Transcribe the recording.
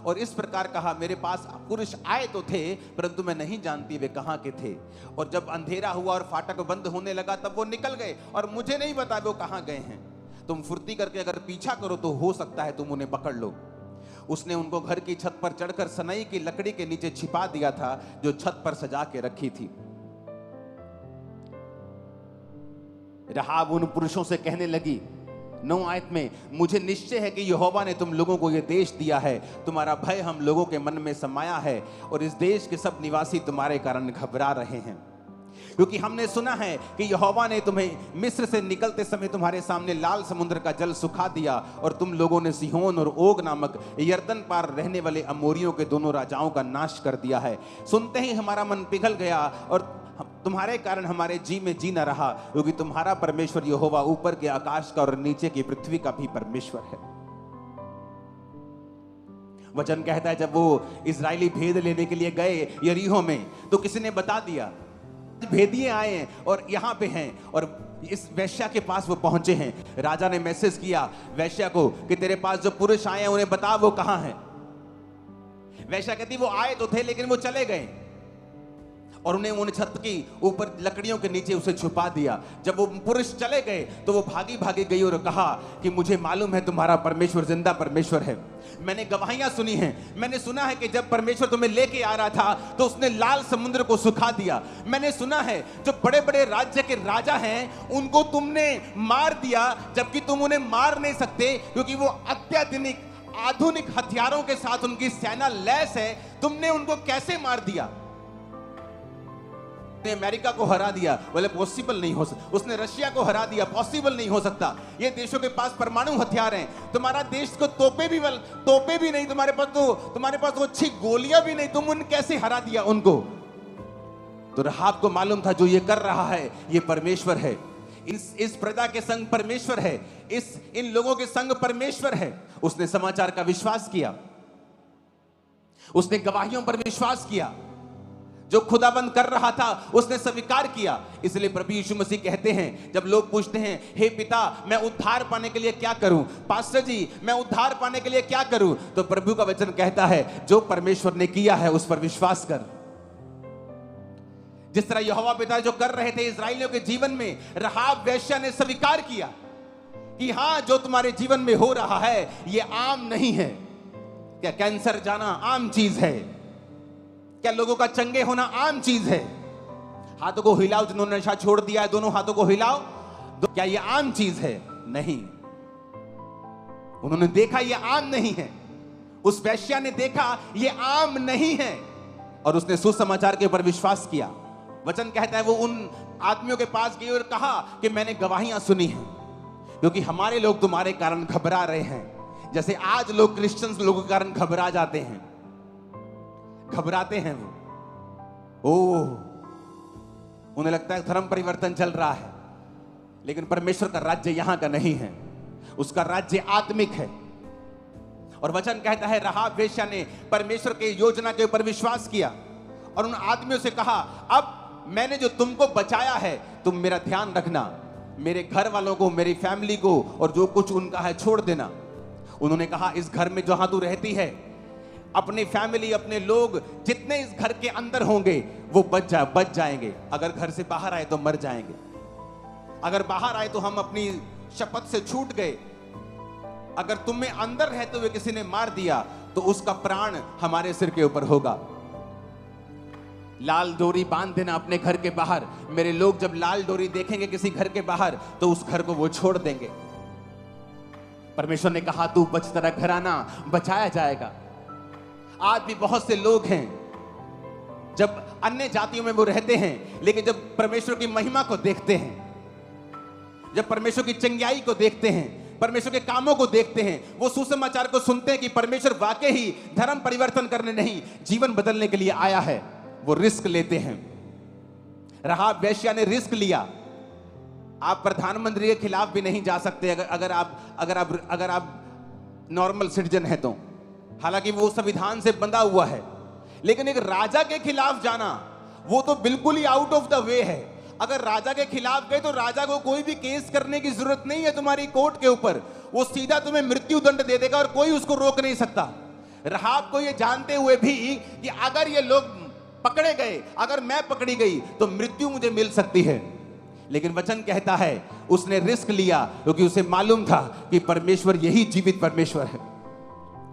और इस प्रकार कहा, मेरे पास पुरुष आए तो थे परंतु मैं नहीं जानती वे कहाँ के थे। और जब अंधेरा हुआ और फाटक बंद होने लगा तब वो निकल गए और मुझे नहीं पता वो कहाँ गए हैं। तुम फुर्ती करके अगर पीछा करो तो हो सकता है तुम उन्हें पकड़ लो। उसने उनको घर की छत पर चढ़कर सनई की लकड़ी के नीचे छिपा दिया था जो छत पर सजा के रखी थी। राहाब उन पुरुषों से कहने लगी, 9 आयत में, मुझे निश्चय है कि यहोवा ने तुम लोगों को यह देश दिया है, तुम्हारा भय हम लोगों के मन में समाया है और इस देश के सब निवासी तुम्हारे कारण घबरा रहे हैं, क्योंकि हमने सुना है कि यहोवा ने तुम्हें मिस्र से निकलते समय तुम्हारे सामने लाल समुद्र का जल सुखा दिया और तुम लोगों ने सिहोन और ओग नामक यरदन पार रहने वाले अमोरियों के दोनों राजाओं का नाश कर दिया है। सुनते ही हमारा मन पिघल गया और तुम्हारे कारण हमारे जी में जी न रहा, क्योंकि तुम्हारा परमेश्वर यहोवा ऊपर के आकाश का और नीचे की पृथ्वी का भी परमेश्वर है। वचन कहता है, जब वो इजरायली भेद लेने के लिए गए यरीहो में तो किसी ने बता दिया, भेदिए आए हैं और यहां पे हैं और इस वेश्या के पास वो पहुंचे हैं। राजा ने मैसेज किया वेश्या को कि तेरे पास जो पुरुष आए हैं उन्हें बता वो कहां हैं। वेश्या कहती वो आए तो थे लेकिन वो चले गए और उन्हें उन छत की ऊपर लकड़ियों के नीचे उसे छुपा दिया। जब वो पुरुष चले गए तो वो भागी भागी गई और कहा कि मुझे मालूम है तुम्हारा परमेश्वर जिंदा परमेश्वर है। मैंने गवाहियां सुनी हैं, मैंने सुना है कि जब परमेश्वर तुम्हें लेके आ रहा था तो उसने लाल समुद्र को सुखा दिया। मैंने सुना है जो बड़े बड़े राज्य के राजा हैं उनको तुमने मार दिया, जबकि तुम उन्हें मार नहीं सकते क्योंकि वो अत्याधुनिक आधुनिक हथियारों के साथ उनकी सेना लैस है। तुमने उनको कैसे मार दिया? अमेरिका को हरा दिया, बोले पॉसिबल नहीं हो सकता। उसने रशिया को हरा दिया, पॉसिबल नहीं हो सकता। ये देशों के पास परमाणु हथियार हैं, तुम्हारा देश को तोपे भी नहीं, तुम्हारे पास तो अच्छी गोलियां भी नहीं, तुम उन कैसे हरा दिया उनको? तो राहाब को मालूम था जो ये कर रहा है ये परमेश्वर है, इस प्रजा के संग परमेश्वर है, इन लोगों के संग परमेश्वर है। उसने समाचार का विश्वास किया, उसने गवाहियों पर विश्वास किया, जो खुदाबंद कर रहा था उसने स्वीकार किया। इसलिए प्रभु यीशु मसीह कहते हैं, जब लोग पूछते हैं हे पिता मैं उद्धार पाने के लिए क्या करूं, पास्टर जी मैं उद्धार पाने के लिए क्या करूं, तो प्रभु का वचन कहता है जो परमेश्वर ने किया है उस पर विश्वास कर। जिस तरह यहोवा पिता जो कर रहे थे इस्राएलियों के जीवन में, राहाब वेश्या ने स्वीकार किया कि हां जो तुम्हारे जीवन में हो रहा है ये आम नहीं है। क्या कैंसर जाना आम चीज है? क्या लोगों का चंगे होना आम चीज है? हाथों को हिलाओ, जिन्होंने नशा छोड़ दिया है दोनों हाथों को हिलाओ। क्या ये आम चीज है? नहीं। उन्होंने देखा ये आम नहीं है, उस वेश्या ने देखा ये आम नहीं है और उसने सुसमाचार के ऊपर विश्वास किया। वचन कहता है वो उन आदमियों के पास गई और कहा कि मैंने गवाहियां सुनी हैं, क्योंकि हमारे लोग तुम्हारे कारण घबरा रहे हैं, जैसे आज लोग क्रिश्चियंस लोगों के कारण घबरा जाते हैं, घबराते हैं वो। उन्हें लगता है धर्म परिवर्तन चल रहा है, लेकिन परमेश्वर का राज्य यहां का नहीं है, उसका राज्य आत्मिक है। और वचन कहता है राहाब वेश्या ने परमेश्वर के योजना के ऊपर विश्वास किया और उन आदमियों से कहा अब मैंने जो तुमको बचाया है तुम मेरा ध्यान रखना, मेरे घर वालों को, मेरी फैमिली को और जो कुछ उनका है छोड़ देना। उन्होंने कहा इस घर में जहां तू रहती है, अपनी फैमिली, अपने लोग जितने इस घर के अंदर होंगे वो बच जाएंगे। अगर घर से बाहर आए तो मर जाएंगे, अगर बाहर आए तो हम अपनी शपथ से छूट गए, अगर तुम में अंदर रहते हुए किसी ने मार दिया तो उसका प्राण हमारे सिर के ऊपर होगा। लाल डोरी बांध देना अपने घर के बाहर। मेरे लोग जब लाल डोरी देखेंगे किसी घर के बाहर तो उस घर को वो छोड़ देंगे। परमेश्वर ने कहा तू बच, तेरा घराना बचाया जाएगा। आज भी बहुत से लोग हैं जब अन्य जातियों में वो रहते हैं, लेकिन जब परमेश्वर की महिमा को देखते हैं, जब परमेश्वर की चंगाई को देखते हैं, परमेश्वर के कामों को देखते हैं, वो सुसमाचार को सुनते हैं कि परमेश्वर वाकई ही धर्म परिवर्तन करने नहीं जीवन बदलने के लिए आया है, वो रिस्क लेते हैं। राहाब वेश्या ने रिस्क लिया। आप प्रधानमंत्री के खिलाफ भी नहीं जा सकते अगर आप नॉर्मल सिटीजन है तो, हालांकि वो संविधान से बंधा हुआ है, लेकिन एक राजा के खिलाफ जाना वो तो बिल्कुल ही आउट ऑफ द वे है। अगर राजा के खिलाफ गए तो राजा को कोई भी केस करने की जरूरत नहीं है तुम्हारी कोर्ट के ऊपर, वो सीधा तुम्हें मृत्यु दंड दे देगा और कोई उसको रोक नहीं सकता। राहाब को ये जानते हुए भी कि अगर ये लोग पकड़े गए, अगर मैं पकड़ी गई तो मृत्यु मुझे मिल सकती है, लेकिन वचन कहता है उसने रिस्क लिया क्योंकि उसे मालूम था कि परमेश्वर यही जीवित परमेश्वर है।